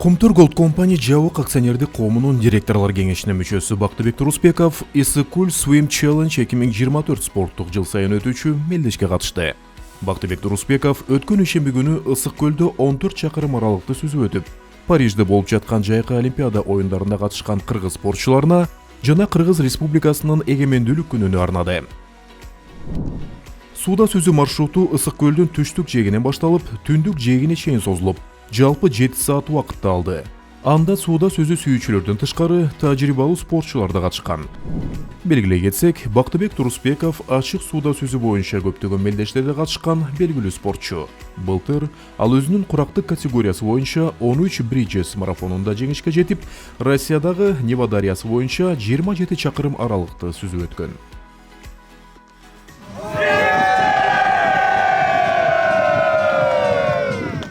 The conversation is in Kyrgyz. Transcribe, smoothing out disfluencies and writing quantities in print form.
Кумтур Голд компания жабык акционердик коомунун директорлор кеңешинин мүчөсү Бактыбек Турусбеков Issыккөл Swim Challenge 2024 спорттук жыл сайын өтүүчү мелдешке катышты. Бактыбек Турусбеков өткөн ишемби күнү Issыккөлдө 14 чакырым аралыкты сүзүп өтүп, Парижде болуп жаткан жайкы Олимпиада оюндарында катышкан кыргыз спортчуларына жана Кыргыз Республикасынын эгемендүүлүк күнүнө арнады. Сууда сүзүү маршруту Issыккөлдүн түштүк жээгинен башталып, түндүк жээгине чейин созулуп, жалпы 7 саат убакытты алды. Анда сууда сүзүү сүйүүчүлөрдөн тышкары тажрыйбалуу спортчулар да катышкан. Белгилей кетсек, Бактыбек Турусбеков ачык сууда сүзүү боюнча көптөгөн мелдештерде катышкан белгилүү спортчу. Былтыр ал өзүнүн курактык категориясы боюнча 13 Bridges марафонунда жеңишке жетип, Россиядагы Нева дарыясы боюнча 27 чакырым аралыкты сүзүп өткөн.